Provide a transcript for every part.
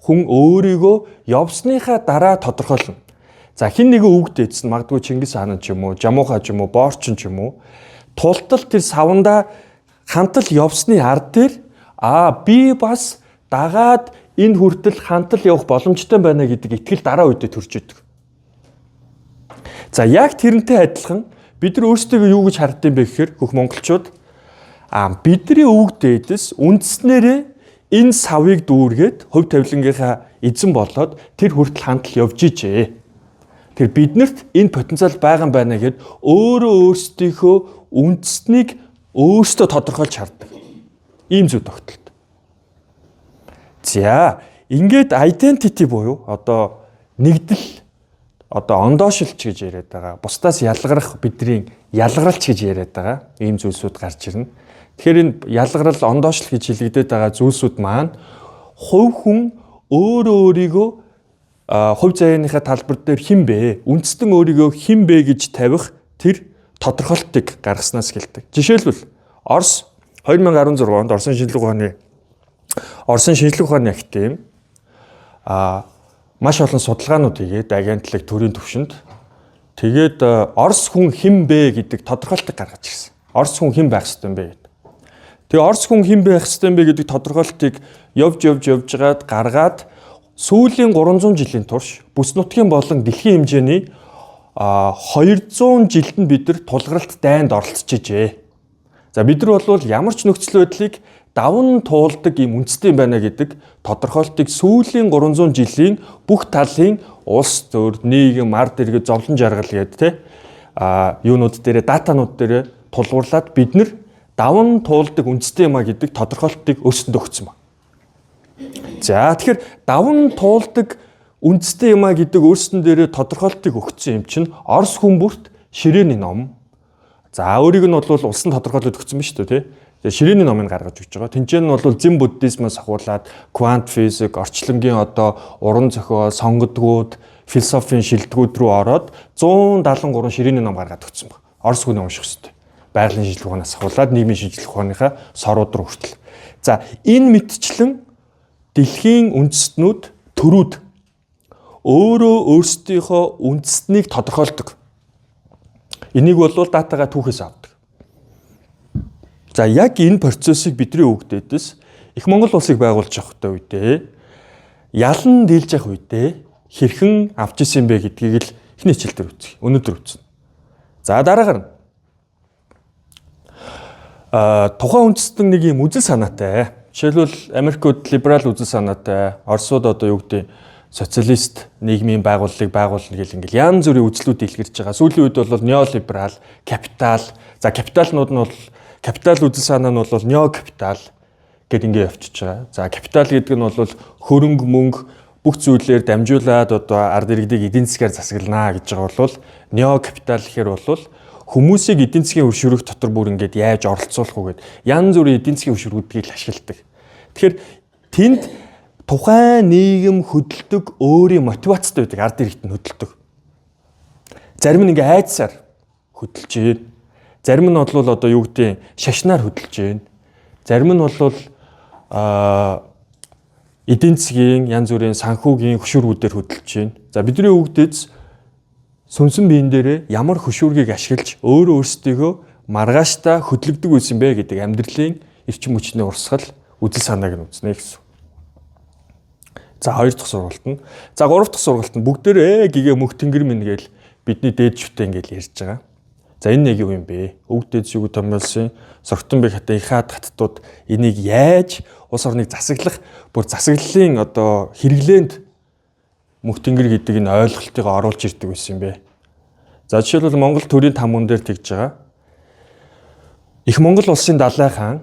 хүн өөрийгөө явсныхаа дараа тодорхойлно. За хин нэгэн үг дээдсэн магадгүй Чингис хаан ч юм уу, Жамуха ч юм уу, Боорчин ч юм уу тултал тэр саванда хантал явсны ард дээр би бас дагаад энэ хүртэл хантал явах боломжтой байна гэдэг итгэл дараа үедээ төрж идэг. За яг тэрнтэй адилхан бид нар өөрсдөө юу гэж хардсан бэ гэхээр хөх монголчууд бидний өвөг дээдэс үндснээрээ энэ савыг дүүргээд хувь тавилангийнхаа эзэн болоод тэр хүртэл хантал явж ижээ. Тэр биднэрт энэ потенциал байгаа юм байна гэд өөрсдийнхөө үндэснийг өөрсдөө тодорхойлж хардаг. Ийм зүйл тогтолт. За, ингээд identity буюу одоо нэгдэл ондоошилч гэж яриад байгаа. Бусдаас ялгарах бидний ялгаралч гэж яриад байгаа. Ийм зүйлсүүд гарч ирнэ. Тэгэхээр энэ ялгарал ондоошил гэж хэлэгдээд байгаа зүйлсүүд маань хувь хүн өөрийгөө хувь заяаныхаа талбар дээр хэн бэ? Үндэстэн өөрийгөө хэн бэ гэж тавих тэр тодорхойлтыг гаргаснаас эхэлдэг. Жишээлбэл Орос 2016 онд Оросын шинжлэх ухааны академи маш олон судалгаанууд хийгээд агентлаг төрийн түвшинд тэгээд Орос хүн хэн бэ гэдэг тодорхойлтыг гаргаж ирсэн. Орос хүн хэн байх ёстой юм бэ гэдэг. Тэгээ Орос хүн хэн байх ёстой юм бэ гэдэг тодорхойлтыг явж гаргаад сүүлийн 300 жилийн турш бүс нутгийн болон дэлхийн хэмжээний 200 жилд нь бид нар тулгаралт дайнд оролцож ижээ. За бид нар бол ямар ч нөхцөл байдлыг даван туулдаг юм үндэстэй байна гэдэг тодорхойлтыг сүүлийн 300 жилийн бүх талын улс төр, нийгэм, ард иргэд, зовлон жаргал гэдэг юунууд дээр датанууд дээр тулгуурлаад бид нар даван туулдаг үндэстэй юм а гэдэг тодорхойлтыг өөрсдөд өгсөн ба. За тэгэхээр даван туулдаг үндэстэй юм а гэдэг өөрсдөн дээрээ тодорхойлтыг өгсөн юм чинь Орос хүмүүрт ширээний ном. За өөрийг нь бол улсын тодорхойлолт өгсөн ба шүү дээ, тий. Тэгээ ширээний номыг гаргаж өгч байгаа. Тэнцэн нь бол зэн буддизмаас ахуулаад квант физик, орчлонгийн уран зохиол, сонгодгууд, философийн шилдэгүүд рүү ороод 173 ширээний ном гаргаад өгсөн ба. Орос хүн унших хэрэгтэй. Байгалийн шинжилгээ ухаанаас ахуулаад нийгмийн шинжилгээ ухааныхаа сорууд руу хүртэл. За энэ мэдчлэн дэлхийн үндэстнүүд төрүүд өөрсдийнхөө үндэстнийг тодорхойлдог. Энийг бол датагаа түүхээс авдаг. За яг энэ процессыг бидний өгдөөдөөс их Монгол улсыг байгуулж явахдаа үедээ ялан дийлж явах үедээ хэрхэн авч исэн бэ гэдгийг л эхний хичээл дээр үзье. Өнөөдөр үзнэ. За дараагаар нь тухайн үндэстэн нэг юм үзэл санаатай. Жишээлбэл Америкууд либерал үзэл санаатай, Оросууд юу гэдэг социалист нийгмийн байгууллагыг байгуулна гэл ингээл янз бүрийн үзлүүд илгэрч байгаа. Сүүлийн үед бол неолиберал, капитал. За капиталнууд нь бол капитал үзэл санаа нь бол неокапитал гэд ингээ явчихж байгаа. За капитал гэдэг нь бол хөрөнгө мөнгө бүх зүйлээр дамжуулаад ард иргэдийг эдийн засгаар засаглана гэж байгаа бол неокапитал гэхээр бол хүмүүсийг эдийн засгийн өршөөрөх дотор бүр ингээд яаж оролцуулах уу гэд янз бүрийн эдийн засгийн өршөөргүүдийг ашигладаг. Тэгэхээр тэнд тухайн нийгэм хөдөлдөг өөрийн мотивацтай байдаг, ард иргэд нь хөдөлдөг. Зарим нь ингээ айдсаар хөдөлж байна. Зарим нь бол юу гэдэг шашнаар хөдөлж байна. Зарим нь бол эдийн засгийн янз бүрийн санхүүгийн хөшүүргүүдээр хөдөлж байна. За бидний өвгдөд сүнсэн биен дээрээ ямар хөшүүргийг ашиглаж өөрсдийгөө маргааштай хөдлөгдөг байсан бэ гэдэг амьдралын эрчим хүчний урсгал үзэл санааг нь үзнэ гэсэн. За 2 дахь сургалт нь. За 3 дахь сургалт нь бүгдээрээ гэгээ мөх тэнгэр минь гээл бидний дээд шүтээ ингээл ярьж байгаа. За энэ нэг юу юм бэ? Өвгдөөд шүгүү томьёолсын Согтонбэг хатын ихаад хаттууд энийг яаж улс орныг засаглах бүр засаглалын хэрэглээнд мөх тэнгэр гэдэг энэ ойлголтыг оруулж ирдэг байсан юм бэ. За жишээлбэл Монгол төрийн тамган дээр тэгж байгаа. Их Монгол улсын далай хаан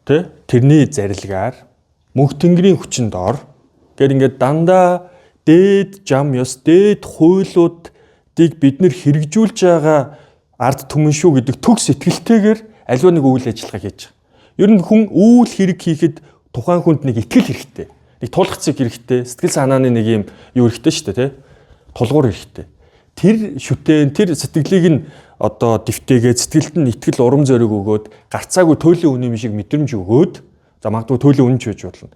тэрний зарилгаар мөнх тэнгэрийн хүчинд ор гэд ингээд дандаа дээд зам ёс, дээд хуйлуудыг бид нэр хэрэгжүүлж байгаа ард түмэн шүү гэдэг төгс итгэлтэйгээр аливаа нэг үйл ажиллагаа хийж байгаа. Ер нь хүн үйл хэрэг хийхэд тухайн хүнд нэг итгэл хэрэгтэй. Нэг тулгцэг хэрэгтэй, сэтгэл санааны нэг юм юу хэрэгтэй шүү дээ, тулгуур хэрэгтэй. Тэр шүтэн, тэр сэтгэлийг нь дэвтээгээд сэтгэлд нь итгэл урам зориг өгөөд гарцаагүй туйлын үнэм шиг мэдрэмж өгөөд за магадгүй туйлын үнэн ч байж болно.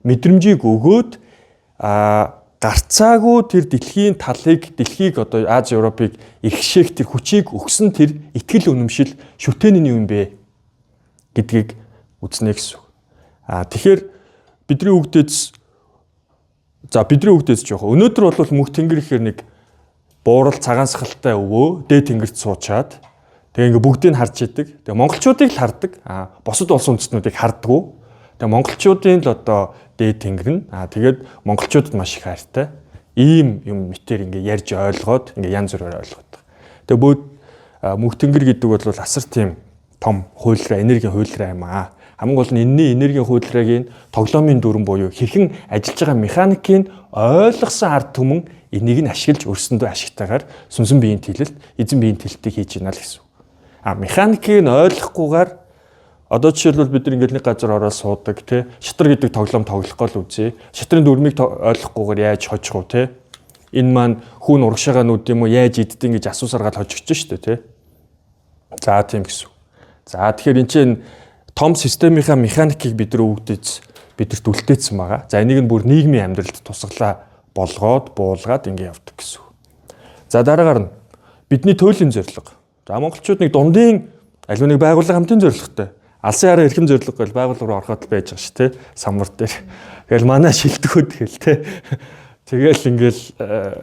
мэдрэмжийг өгөөд гарцаагүй тэр дэлхийг одоо Аз Европыг эрхшээх тэр хүчийг өгсөн тэр итгэл үнэмшил шүтээний юм бэ гэдгийг үзнэ гэсэн. Тэгэхээр бидний үгдээс жоох. Өнөөдөр бол мөнх тэнгэр ихээр нэг буурал цагаансгалтай өвөө дээд тэнгэрт суучаад тэгээ ингээ бүгдийг харж идэг. Тэгээ монголчуудыг л хардаг. Бусад улс үндэстнүүдийг хардггүй. Тэгээ монголчуудын л одоо дээд тэнгэр нь тэгээд монголчуудад маш их хайртай. Ийм юм мэтэр ингээ ярьж ойлгоод ингээ янз бүрээр ойлгоод. Тэгээ бүгд мөнх тэнгэр гэдэг бол асар тийм том хуулираа, энергийн хуулираа юм аа. Хамгийн гол нь энэний энергийн хуулирыг тоглоомын дүрэн буюу хэрхэн ажиллаж байгаа механикийг ойлгосон ард түмэн энийг нь ашиглаж өрсөндөө ашигтайгаар сүнсэн биеийн тэлэлт, эзэн биеийн тэлэлтийг хийж ийна л гэсэн. Механикийг нь ойлгохгүйгээр одоо жишээлбэл бид нэг газар ороод суудаг тий шатар гэдэг тоглоом тоглох гол үзье. Шатрын дүрмийг ойлгохгүйгээр яаж хожих уу тий. Энэ маань хүүн урагшаага нүд юм уу яаж иддэг гэж асуусаргаад хожигч шүү дээ тий. За тийм гэсэн. За тэгэхээр энэ чинь том системийнхаа механикийг бидэрт үлдээсэн байгаа. За энийг нь бүр нийгмийн амьдралд тусгалаа болгоод буулгаад ингэ явдаг гэсэн. За дараагаар нь бидний туйлын зорилго. За монголчууд нэг дундын аливаа нэг байгууллага хамтын зорилготой. Алсын хараа эрхэм зорилго гэл байгууллага руу ороход байж байгаа шүү дээ. Самбар дээр. Тэгэл манай шилдэгүүд гэл те. Тэгэл ингээл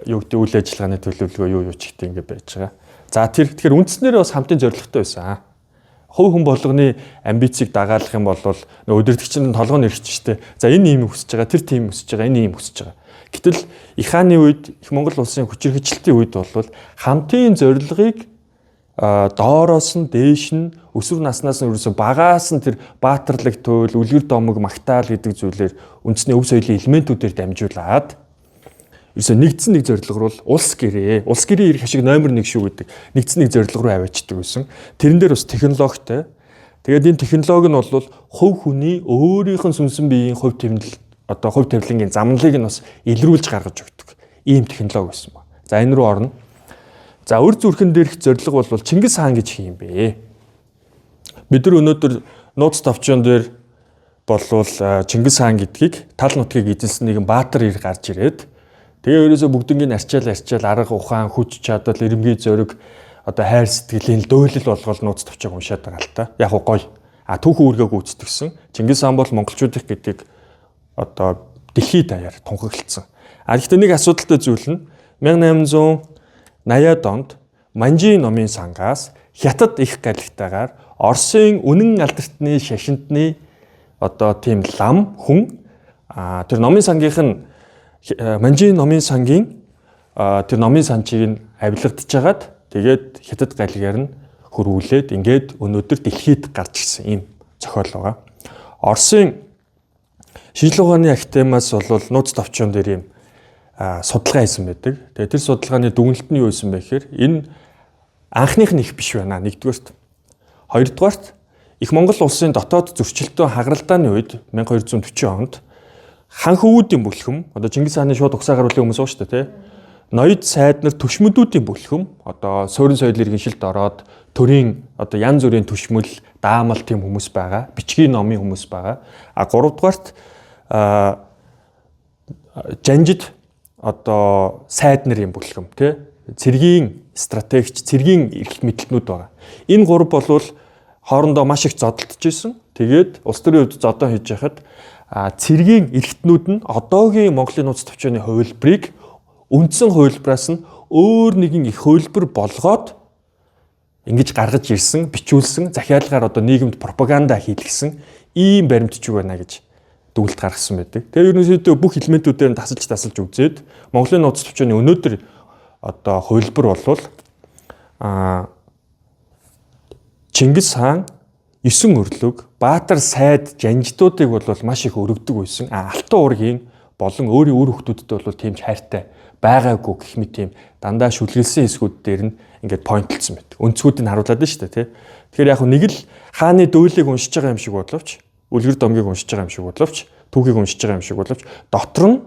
юу гэдэг үйл ажиллагааны төлөвлөгөө юу ч гэдэг ингэ байж байгаа. За тэгэхээр үндснээр бас хамтын зорилготой байсан. Хувь хүн болгоны амбицийг дагаалах юм бол өдөртөгчөнд толгойн өрчих штэ. За энэ ийм хүсэж байгаа, тэр тийм хүсэж байгаа, энэ ийм хүсэж байгаа. Гэтэл их хааны үед, их Монгол улсын хүчирхэгжилтийн үед бол хамтын зорилгыг доороос нь дээш нь өсвөр наснаас нь ерөөсө багаас нь тэр баатарлаг туйл, үлгэр домог, магтаал гэдэг зүйлээр үндэсний өв соёлын элементүүдээр дамжуулаад ерөөсө нэгдсэн нэг зорилго руу улс гэрээ ирэх ашиг номер 1 шүү гэдэг нэгдсэн нэг зорилго руу аваачдаг байсан. Тэрэн дээр бас технологитой. Тэгээд энэ технологи нь бол хувь хүний өөрийнх нь сүнсэн биеийн хувь тавилангийн замналыг нь бас илрүүлж гаргаж өгдөг. Ийм технологи байсан ба. За энэ рүү орно. За өр зүрхэн дээрх зорилго бол Чингис хаан гэж юм бэ. Бид нар өнөөдөр нууц товчон дээр болвол Чингис хаан гэдгийг тал нутгийг эзэлсэн нэгэн баатар ир гарч ирээд тэгээ ерөөсө бүгднийг арчаал арга ухаан хүч чадал эрэмгийн зориг одоо хайр сэтгэлийн дөөлөл болгоод нууц товчог уншаад байгаа л та. Яг гоё. Түүхэн үүргээ гүйцэтгсэн. Чингис хаан бол монголчуудын гэдэг одоо дэлхийд даяар тунхаглалцсан. Гэхдээ нэг асуудалтай зүйл нь 1880-ад онд Манжийн номын сангаас хятад их галигтайгаар Оросын үнэн алдартны шашинтны одоо тийм лам хүн тэр номын сангийнх нь Манжийн номын сангийн тэр номын санчийг нь авилгадж хагаад тэгээд хятад галигаар нь хөрвүүлээд ингээд өнөөдөр дэлхийд гарч ирсэн юм зохиол байгаа. Оросын шинжлэх ухааны академиас бол нууц товчон дээр юм судалгаа хийсэн байдаг. Тэгээд тэр судалгааны дүгнэлт нь юу байсан бэ гэхээр энэ анхных нь их биш байна. Нэгдүгээрт. Хоёрдугаарт их Монгол улсын дотоод зөрчилтөө хагаралдааны үед 1240 онд хан хөвүүдийн бүлхэм одоо Чингис хааны шууд угсаа гаруулсан хүмүүс байгаа шүү дээ тий. Ноёд сайд нар төшмөдүүдийн бүлхэм одоо суурин соёл иргэншилд ороод төрийн одоо янз бүрийн төшмөл даамал тийм хүмүүс байгаа. Бичгийн номын хүмүүс байгаа. Гуравдугаарт жанжид одоо сайд нарын бүлхэм тий. Цэргийн стратегч, цэргийн эрх мэдлэлтнүүд байгаа. Энэ гурав болвол хоорондоо маш их зодтолж ирсэн. Тэгээд улс төрийн хувьд зодоо хийж яхад цэргийн эрхтнүүд нь одоогийн Монголын нууц товчооны хувилбарыг үндсэн хувилбараас нь өөр нэгэн их хувилбар болгоод ингэж гаргаж ирсэн, бичүүлсэн, захиалгаар одоо нийгэмд пропаганда хийлгэсэн ийм баримтчиг байна гэж дүгнэлт гаргасан байдаг. Тэгээ ерөнхийдөө бүх элементүүдээр нь тасалж үзээд Монголын нууц товчооны өнөөдөр одоо хувилбар болвол Чингис хаан 9 өрлөг баатар сайд жанждуудыг бол маш их өргөдөг байсан. Алтан уургийн болон өөрийн үр хүүхдүүдэд бол тийм ч хайртай байгаагүй гэх мэт тийм дандаа шүлгэлсэн хэсгүүд дээр нь ингээд пойнтлцсан байдаг. Өнцгүүдийг харуулад нь шүү дээ тий. Тэгэхээр яг нэг л хааны дөөлийг уншиж байгаа юм шиг бодловч, үлгэр домгийг уншиж байгаа юм шиг бодловч, түүхийг уншиж байгаа юм шиг бодловч дотор нь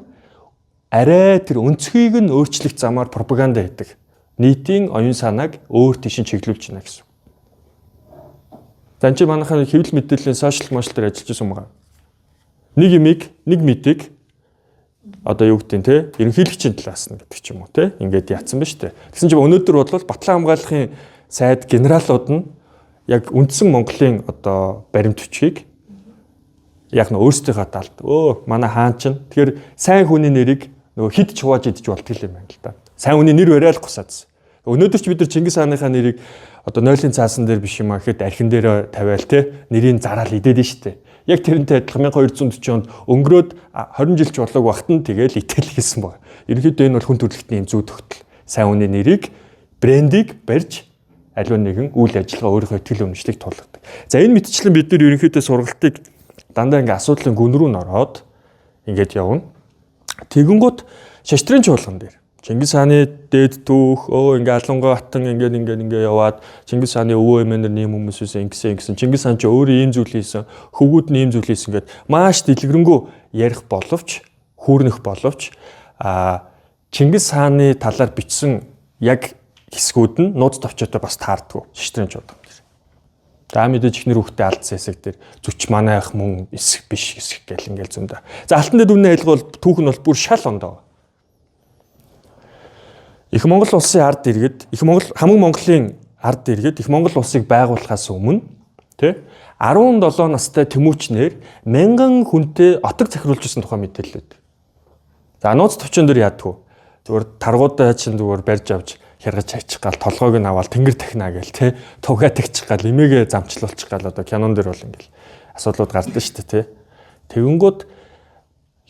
арай тэр өнцгийг нь өөрчлөх замаар пропаганда хийдэг. Нийтийн оюун санааг өөр тийш чиглүүлж байна гэсэн. Танчи манайхаа хэвлэл мэдээллийн сошиал машин дээр ажиллаж байсан байгаа. нэг мэдийг одоо юу гэдэг нь те ерөнхийлөгчийн талаас нь гэдэг ч юм уу те ингээд яатсан ба штэ. Тэгсэн чинь өнөөдөр бодлол Батлан хамгааллахын сайд генералууд нь яг үндсэн Монголын одоо баримт бичгийг яг нь өөрсдийнхөө талд манай хаан чинь тэгэхээр сайн хүний нэрийг нөгөө хид чувааж идэж болтгол юм байна л да. Сайн хүний нэр бариад гусаадсэн. Өнөөдөр ч бид нар Чингис хааныхаа нэрийг одоо нойлын цаасан дээр биш юм а гэхэд архин дээр тавиал те нэрийг зараал идээд нь штэ. Яг тэрнтэй адилхан 1240 онд өнгөрөөд 20 жил ч болоог багт нь тэгэл итэл хийсэн баг. Ерөнхийдөө энэ бол хүн төрөлхтний юм зүй тогтол. Сайн хүний нэрийг брендийг барьж аливаа нэгэн үйл ажиллагаа өөрийнхөө итгэл үнэмшлийг тулгадаг. За энэ мэтчлэн бид нар ерөнхийдөө сургалтыг дандаа ингээ асуудлын гүн рүү н ороод ингээд явна. Тэгэнгუთ шаштрын чуулган дээр Чингис хааны дээд түүх ингээ алангой хатан ингээ яваад Чингис хааны өвөө эмээнэр нэм хүмүүсээс ингэсэн Чингис хаан ч өөрөө ийм зүйл хийсэн хөвгүүд нь ийм зүйл хийсэн гэд маш дэлгэрэнгүй ярих боловч хүүрнэх боловч Чингис хааны талаар бичсэн яг хэсгүүд нь нууц товчоотой бас таардгүй шаштрын чуулган дээр. За мэдээж ихнэр хүүхдээ алдсан хэсэг дээр зүч манайх мөн эсэх биш эсэх гэл ингээл зөндөө. За алтан дэд үнэ айлга бол түүх нь бол бүр шал ондоо. Их Монгол улсын ард иргэд хамаг Монголын ард иргэд Их Монгол улсыг байгуулахаас өмнө тий 17 настай Тэмүүчнэр 1000 хүнтэй отог захируулжсэн тухай мэдээлэл байдаг. За нууц төвчөн дээр яадгүй. Зүгээр таргуудаа чинь зүгээр барьж авч хяргаж хайчих гал толгойг нь аваад тэнгэр тахна гээл тий тугаа тагчих гал эмээгээ замчлуулчих гал одоо кинон дээр бол ингээл асуудлууд гардаг шүү дээ тий. Тэгэнгүүт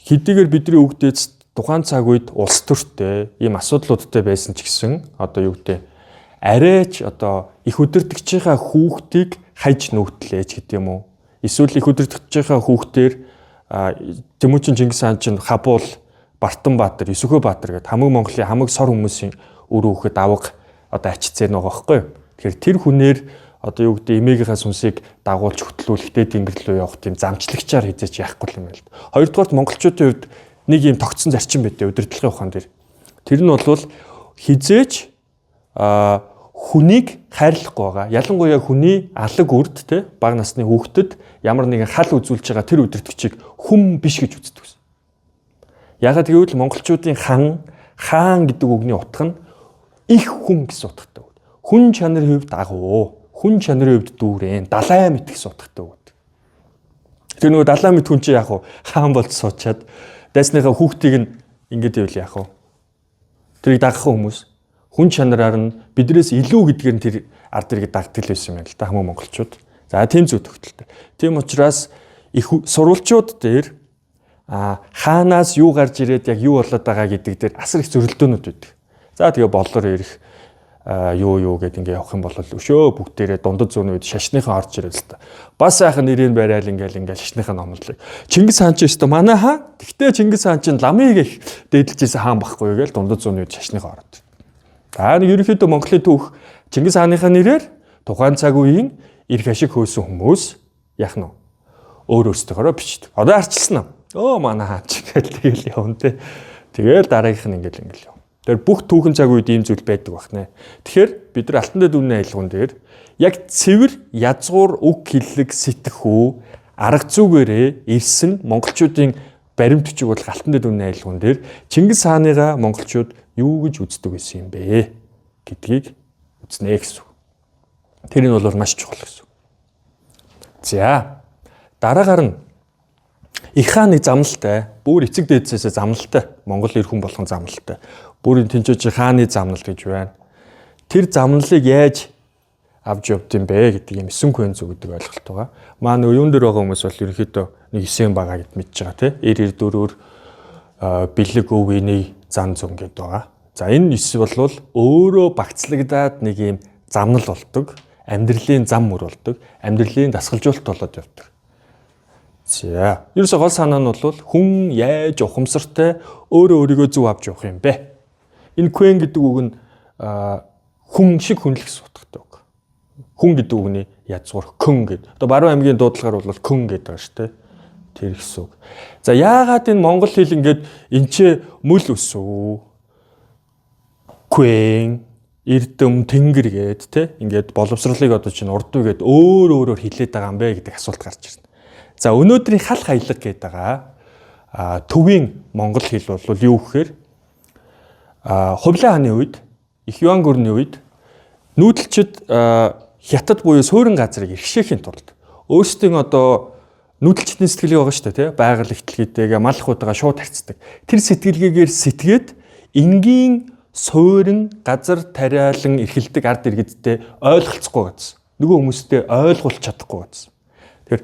хэдийгээр бидний үгдээс тухайн цаг үед улс төртэй ийм асуудлуудтай байсан ч гэсэн одоо юу гэдэг арайч одоо их өдөртөгчийнхаа хүүхдийг хайж нүүтлээч гэдэг юм уу эсвэл их өдөртөгчийнхаа хүүхдээр Тэмүүчин Чингис хаан чинь Хабуул Бартанбаатар Есүхэ Баатар гэдэг хамаг Монголын хамаг сор хүмүүсийн өр хүүхэд авах одоо ачицээ байгаа байхгүй юу. Тэгэхээр тэр хүнээр одоо юу гэдэг эмээгийнхаа сүнсийг дагуулж хөтлүүлэхдээ тэнгэр рүү явах тийм замчлагчаар хизээч яахгүй юм байл. Хоёрдугаарт монголчуудын хувьд нэг юм тогтсон зарчим байдэ удирдлагын ухаан дээр. Тэр нь бол хизээч хүнийг хайрлахгүй байгаа. Ялангуяа хүний алаг үрд те бага насны хүүхдэд ямар нэгэн хал үзүүлж байгаа тэр удирдгчийг хүм биш гэж үздэг. Ягаад гэвэл монголчуудын хаан гэдэг үгний утга нь их хүн гэсэн утгатай үг. Хүн чанарын хувьд агуу, хүн чанарын хувьд дүүрэн, далай мэт гэсэн утгатай үг. Тэр нөгөө далай мэт хүн чинь яг хаан болж суучаад дайсныхаа хүүхдийг нь ингэж ивэл яах вэ? Тэрийг дагах хүмүүс хүн чанараар нь биднээс илүү гэдгээр нь тэр ард иргэд дагддаг л байсан юм байна л да хамаг монголчууд. За тийм зүйл төгтөлтэй. Тийм учраас их сурвалжууд дээр хаанаас юу гарч ирээд яг юу болоод байгаа гэдэг дээр асар их зөрөлдөөнүүд байдаг. За тэгээ боллоор ирэх юу гэд ингээ явах юм бол өшөө бүгдээрээ дундад зүүн үед шашныхан орж ирэл л та. Бас сайхан нэрийг барайл ингээл шашныхан номлолыг. Чингис хаан ч өстө манай хаан. Гэхдээ Чингис хаан чинь ламыг их дээдлжсэн хаан байхгүй гээл дундад зүүн үед шашныхан ороод. За нэг ерөнхийдөө Монголын түүх Чингис хааныхаа нэрээр тухайн цаг үеийн эрх ашиг хөөсөн хүмүүс яах нь өөрөөсдөө бичдэг. Одоо арчилсан юм. Манай хаан ч тэгэл явна те. Тэгэл дараагийнх нь ингээл яв. Тэр бүх түүхэн цаг үед ийм зүйл байдаг байна. Тэгэхээр бид нар алтан дэд үнэ айлгуун дээр яг цэвэр язгуур үг хэллэг сэтгэхүй арга зүйгээрээ ирсэн монголчуудын баримт бичиг бол алтан дэд үнэ айлгуун дээр Чингис хааныгаа монголчууд юу гэж үздэг байсан юм бэ гэдгийг үзнэ гэсэн. Тэр нь бол маш чухал гэсэн. За дараагаар нь их хааны замналтай, бүр эцэг дээдсээс замналтай, Монгол эр хүн болгон замналтай. Бүрийн тэнцвэж хааны замнал гэж байна. Тэр замналыг яаж авч явд юм бэ гэдэг юм 9 хүн зүг гэдэг ойлголт байгаа. Маа нөгөө юун дээр байгаа хүмүүс бол ерөнхийдөө нэг 9 байгаа гэд мэдж байгаа тийм. Эр дөрөөр бэлэг өвгөний зан зүүн гэдэг байгаа. За энэ 9 бол өөрөө багцлагдаад нэг юм замнал болдог, амьдралын зам мөр болдог, амьдралын дасгалжуулалт болоод явдаг. За ерөөсө гол санаа нь бол хүн яаж ухамсартай өөрийгөө зөв авч явах юм бэ? Энэ квен гэдэг үг нь хүн шиг хүнлэх гэсэн утгатай үг. Хүн гэдэг үгний язгуур көн гэдэг. Одоо Баруун аймгийн дуудлагаар бол көн гэдэг байгаа шүү дээ. Тэр гэсэн үг. За яагаад энэ монгол хэл ингээд энчээ мөл өсөв? Квен, эрдэм, тэнгэр гээд те ингээд боловсролыг одоо чинь урд үгээд өөрөөр хилээд байгаа юм бэ гэдэг асуулт гарч ирнэ. За өнөөдрийн хал хаялга гэдэг байгаа төвийн монгол хэл бол юу гэхээр Хувлаа хааны үед их юан гүрний үед нүүдэлчид хятад буюу суурин газрыг эрхшээхийн тулд өөрсдийн одоо нүүдэлчдийн сэтгэлгээ байгаа шүү дээ, тий? Байгаль ихтлгээтэйгээ малхуудаа шууд харьцдаг. Тэр сэтгэлгээгээр сэтгээд энгийн суурин газар тариалан эрхэлдэг ард иргэдтэй ойлголцохгүй гэсэн. Нөгөө хүмүүстэй ойлгуулж чадахгүй гэсэн. Тэгэхээр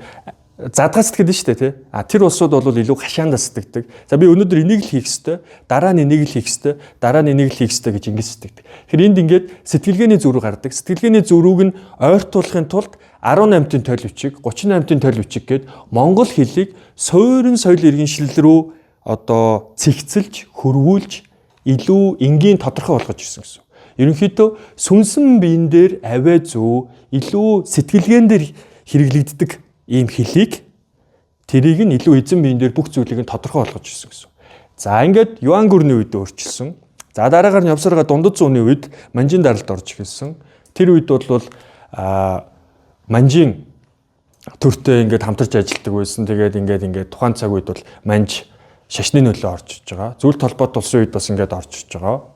задгаас сэтгэдэг шүү дээ, тий? Тэр улсууд бол илүү хашаандаа сэтгэдэг. За би өнөөдөр энийг л хийх ёстой, дараа нь энийг л хийх ёстой, дараа нь энийг л хийх ёстой гэж ингэж сэтгэдэг. Тэгэхээр энд ингээд сэтгэлгээний зөрүү гардаг. Сэтгэлгээний зөрүүг нь ойртуулахын тулд 18-ын тойл бичиг, 38-ын тойл бичиг гээд монгол хэлийг суурин соёл иргэншил рүү одоо цэгцэлж, хөрвүүлж илүү энгийн тодорхой болгож ирсэн гэсэн. Ерөнхийдөө сүнсэн биен дээр авиа зүү илүү сэтгэлгээн дээр хэрэглэгддэг ийм хэлийг тэрийг нь илүү эзэн биен дээр бүх зүйлийг нь тодорхой болгож ирсэн гэсэн. За ингээд юан гүрний үед өөрчилсөн. За дараагаар нь явсараа дундад зууны үед манжин даралд орж ирсэн. Тэр үед бол манжин төртэй ингээд хамтарч ажилладаг байсан. Тэгээд тухайн цаг үед бол манж шашны нөлөө орж иж байгаа. Зүйл толгойд улсын үед бас ингээд орж иж байгаа.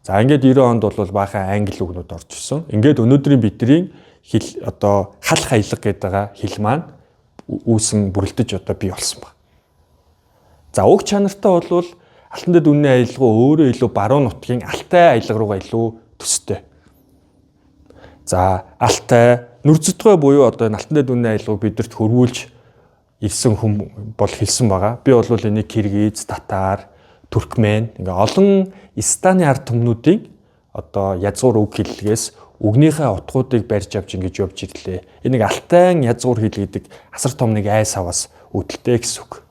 За ингээд 90 онд бол баахан англи үгнүүд орж ирсэн. Ингээд өнөөдрийн бидний хэл одоо хал хаялга гэдэг хэл маань үүсэн бүрэлдэж одоо бий болсон байна. За уг чанартай бол алтан дэд үнний аялга өөрөө илүү баруун нутгийн алтай аялга руугаа илүү төстэй. За алтай нүрзэдгой буюу одоо энэ алтан дэд үнний аялгыг бидэрт хөрвүүлж ирсэн хүн бол хэлсэн байгаа. Би бол энийг Киргиз, Татар, Туркмен ингээ олон Станы ард түмнүүдийн одоо язгуур үг хэллэгээс үгнийхээ утгуудыг барьж авч ингэж явж ирлээ. Энийг алтайн язгуур хэл гэдэг асар том нэг айс аваас үүдэлтэй гэсэн үг.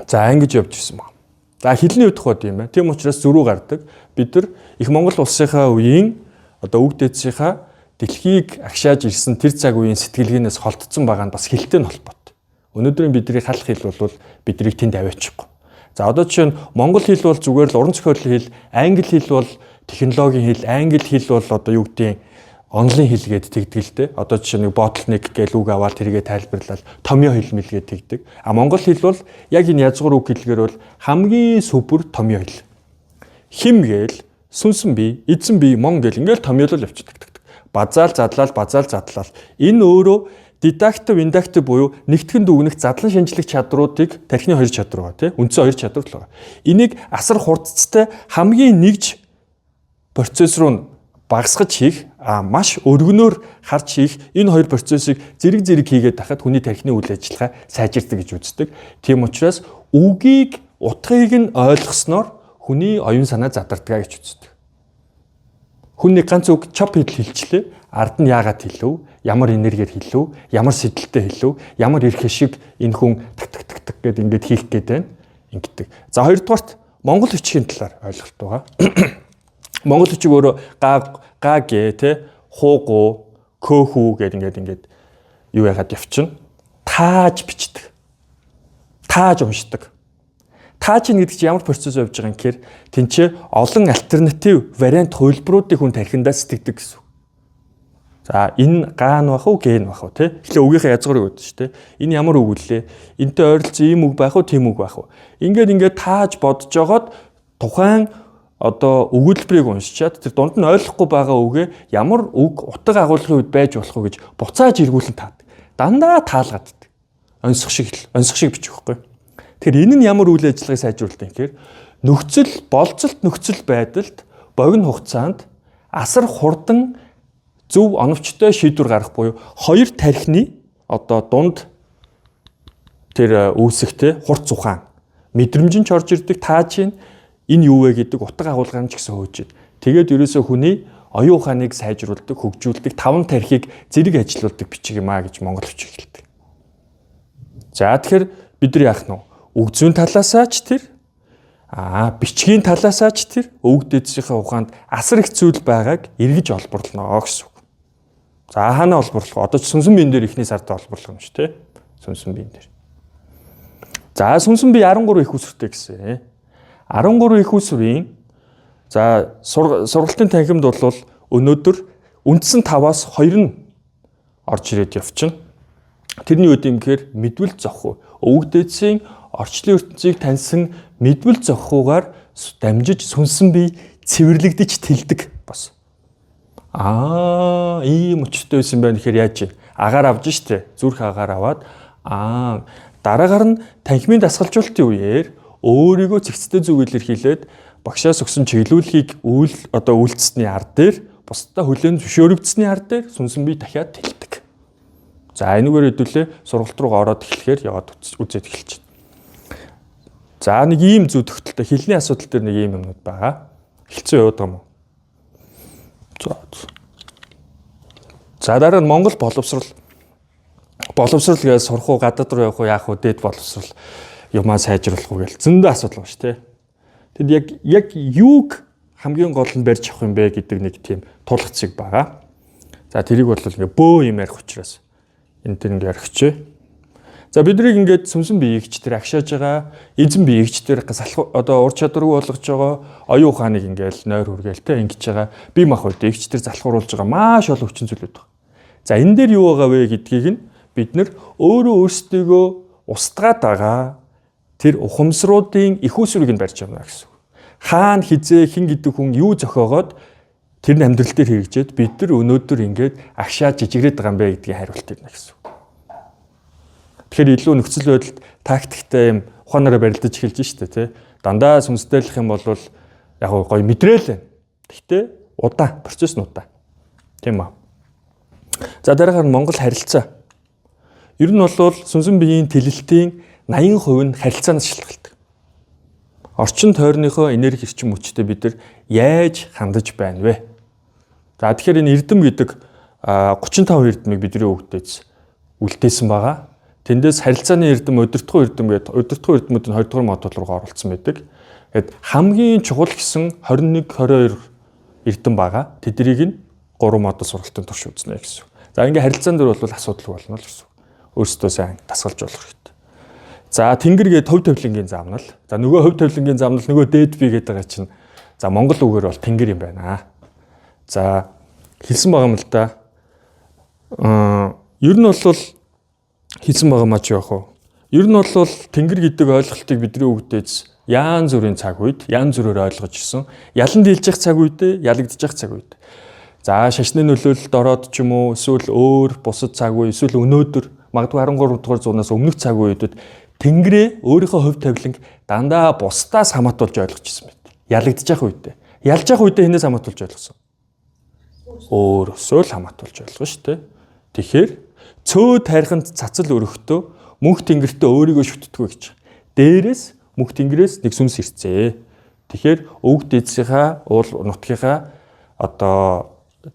За ингэж явж ирсэн байна. За хэлний үед тухайд юм байна. Тийм учраас зөрүү гардаг. Бид нар их Монгол улсынхаа үеийн одоо үг дээдсийнхаа дэлхийг агшааж ирсэн тэр цаг үеийн сэтгэлгээнээс холдсон байгаа нь бас хэлтэй нь холбоотой. Өнөөдрийн бидний халах хэл бол биднийг тэнд аваачихгүй. За одоо жишээ нь монгол хэл бол зүгээр л уран зохиолын хэл, англи хэл бол технологийн хэл, англи хэл бол одоо юу гэдгийг онлын хэл гээд тэгдэг л дээ. Одоо жишээ нь bottleneck гэж үг аваад тэргээ тайлбарлаад томьёо хэл мэл гээд тэгдэг. А монгол хэл бол яг энэ язгуур үг хэлгээр бол хамгийн сүпэр томьёо хэл. Хим гээл, сүнсэн бие, эзэн бие, мон гээл ингээл томьёолол явчихдаг. Базаал задлал. Энэ өөрөө дидактив, индактив буюу нэгтгэн дүгнэх задлан шинжлэх чадруудыг тархины хоёр чадвар байгаа, тийм үндсэн хоёр чадвар л байгаа. Энийг асар хурдцтай хамгийн нэгж процесс руу багасгаж хийх, маш өргөнөөр харж хийх энэ хоёр процессыг зэрэг хийгээд тахад хүний тархины үйл ажиллагаа сайжирдаг гэж үздэг. Тийм учраас үгийг, утгыг нь ойлгосноор хүний оюун санаа задардаг гэж үздэг. Хүний ганц үг чоп хэлчлээ. Ард нь яагаад хэлв? Ямар энергиэр хэлв? Ямар сэдэлтэй хэлв? Ямар эрх шиг энэ хүн так гэд ингээд хийх гээд байна. Ингэдэг. За хоёрдугаарт монгол бичгийн талаар ойлголт байгаа. Монгол бичиг өөрөө га гэ тэ хуугу көөхүү гэд ингээд юу яхад явчихна. Тааж бичдэг. Тааж уншдаг. Тааж гэдэг чинь ямар процесс явж байгаа юм гэхээр тэнцээ олон альтернатив вариант хувилбаруудыг хүн тархиндаа сэтгэдэг гэсэн. За энэ гаан бах уу гэн бах уу тий. Эхлээ үгийнхээ язгуурыг өгдөө шүү дээ. Энэ ямар үг үлээ? Энтэй ойролцсон ийм үг байх уу, тийм үг байх уу? Ингээд тааж бодож жогоод тухайн одоо өгүүлбэрийг уншичаад тэр дунд нь ойлгохгүй байгаа үгээ ямар үг утга агуулгын үед байж болох уу гэж буцааж эргүүлэн таадаг. Дандаа таалгаад байдаг. Онцох шиг бичих байхгүй. Тэгэхээр энэ нь ямар үйл ажиллагааг сайжруулдаг юм гэхээр болцолт нөхцөл байдалд богино хугацаанд асар хурдан зөв оновчтой шийдвэр гаргах буюу хоёр тархины одоо дунд тэр үүсэхтэй хурц ухаан мэдрэмж нь ч орж ирдэг тааж энэ юу вэ гэдэг утга агуулгаар нь ч гэсэн хөөж. Тэгээд ерөөсөө хүний оюун ухааныг сайжруулдаг, хөгжүүлдэг, таван тархийг зэрэг ажилуулдаг бичиг юм аа гэж монгол бичиг хэлдэг. За тэгэхээр бид нар яах нь вэ? Үг зүйн талаасаа ч тэр бичгийн талаасаа ч тэр өвөг дээдсийнхээ ухаанд асар их зүйл байгааг эргэж олборлоно гэсэн үг. За хаана олборлох вэ? Одоо ч сүнсэн биен дээр ихний сард олборлох юм шүү, тий? Сүнсэн биен дээр. За сүнсэн бие 13 их үсвэртэй гэсэн. 13 их үсвэрийн за сургалтын танхимд бол өнөөдөр үндсэн 5-аас 2 нь орж ирээд явчихна. Тэрний үед юм гэхээр мэдвэл зохио. Өвөг дээдсийн орчлон ертөнцийг таньсан мэдвэл зохиогоор дамжиж сүнсэн бие цэвэрлэгдэж тэлдэг бас. Ийм өчтөй байсан байх гэхээр яаж вэ? Агаар авж штэ. Зүрх агаар аваад дараагаар нь танхимын дасгалжуулалтын үеэр өөрийгөө зэгцтэй зүг илэрхийлээд багшаас өгсөн чиглүүлгийг үйлцсэний ард дээр бусдаа хүлээн зөвшөөрөгдсөний ард дээр сүнсэн бие дахиад тэлдэг. За энэгээр хэдүүлээ сургалт руугаа ороод эхлэхээр яваад үзээд эхэлж байна. За нэг ийм зүй төгтөлтэй хэлний асуудал дээр нэг ийм юмнууд байгаа. Хэлцэн яваад байгаа юм уу? За дараа нь Монгол боловсрал гэж сурах уу, гадаад руу явах уу, яах вэ, дээд боловсрал юмаа сайжруулах уу гэл зөндөө асуудал байна шүү дээ. Тэд яг юуг хамгийн гол нь барьж авах юм бэ гэдэг нэг тийм тулгцыг байгаа. За тэрийг бол ингээ бөө юм ярих учраас энэ төр ингээ ярихчээ. За биднийг ингээд сүмсэн биеигч тэр агшааж байгаа, эзэн биеигч тэр ур чадваргүй болгож байгаа, оюун ухааныг ингээл нойр хүргээл те ингэж байгаа. Бие махбод биеигч тэр залхууруулж байгаа маш олон хүчин зүйлүүд байна. За энэ дээр юу байгаа вэ гэдгийг нь бид нэр өөрөө өөрсдийгөө устгаад байгаа тэр ухамсаруудын их усрыг нь барьж авна гэсэн. Хаана хизээ хин гэдэг хүн юу зохиогоод тэр амьдрал дээр хэрэгжээд бид нар өнөөдөр ингээд агшаад жижигрээд байгаа юм бэ гэдгийг хариулт ирнэ гэсэн. Тэгэхээр илүү нөхцөл байдалд тактиктай юм ухаанаараа барилдаж эхэлж штэ тий. Дандаа сүнстэйлэх юм бол яг гоё мэдрээл байна. Гэхдээ удаан процесс нь удаан. Тийм үү. За дараагаар нь Монгол харилцаа. Ер нь бол сүнсэн биеийн тэлэлтийн 80% нь харилцаанаас шалтгаалдаг. Орчин тойрныхоо энерги эрчим хүчтэй бид нар яаж хандаж байна вэ? За тэгэхээр энэ эрдэм гэдэг 35 эрдэмийг бидний өвгдөөс үлдээсэн байгаа. Тэндээс харилцааны эрдэм, удирдахуй эрдэм гэдэг удирдахуй эрдэмүүд нь 2 дугаар модуль руугаа оролцсон байдаг. Тэгэд хамгийн чухал гэсэн 21, 22 эрдэм байгаа. Тэднийг нь 3 модуль сургалтын турш үзнэ гэсэн. За ингээ харилцаан дээр бол асуудал болно л гэсэн. Өөрсдөө сайн дасгалж болох хэрэгтэй. За тэнгэргээд хөв тавилангийн замнал. За нөгөө хөв тавилангийн замнал нөгөө дээд бие гэдэг байгаа чинь за монгол үгээр бол тэнгэр юм байна. За хэлсэн байгаа юм л да. Ер нь бол хэлсэн байгаа маа ч яах вэ? Ер нь бол тэнгэр гэдэг ойлголтыг бидний өвгдөөс яан зүрийн цаг үед яан зүрээр ойлгож ирсэн. Ялан дийлж явах цаг үедээ, ялагдж явах цаг үед. За шашны нөлөөлөлд ороод ч юм уу эсвэл өөр бусад цаг үе эсвэл өнөөдөр магадгүй 13 дугаар зуунаас өмнөх цаг үеүүдэд тэнгэрээ өөрийнхөө хувь тавиланг дандаа бусдаас хамаатуулж ойлгож ирсэн мэт. Ялагдж явах үедээ. Ялж явах үедээ хинээс хамаатуулж ойлгосон? Өөрөөсөө л хамаатуулж ойлгоно шүү дээ. Тэгэхээр цөө тайрханд цацал өрөхдөө мөнх тэнгэртээ өөрийгөө шүтдэггүй гэж. Дээрээс мөнх тэнгэрээс нэг сүнс ирцээ. Тэгэхээр өвөг дээдсийнхаа уул нутгийнхаа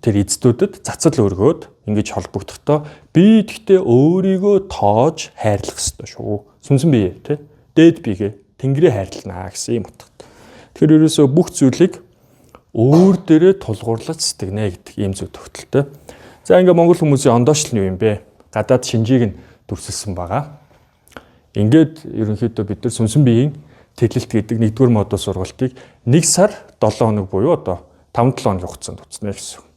тэр эздүүдэд цацал өргөөд ингэж холбогдохдоо би тэгтээ өөрийгөө тоож хайрлах ёстой шүү. Сүнсэн бие тий. Дээд биегээ тэнгэрээ хайрлана гэсэн юм утгатай. Тэгэхээр ерөөсөө бүх зүйлийг өөр дээрээ тулгуурлаж сэтгэнэ гэдэг ийм зүйл төгтөлтэй. За ингээ монгол хүмүүсийн ондоочлол нь юу юм бэ? Гадаад шинжийг нь дүрсэлсэн байгаа. Ингээд ерөнхийдөө бид нар сүнсэн биеийн тэлэлт гэдэг 1-р модуль сургалтыг 1 сар 7 хоног буюу 5-7 хоногийн хугацаанд үзнэ гэсэн.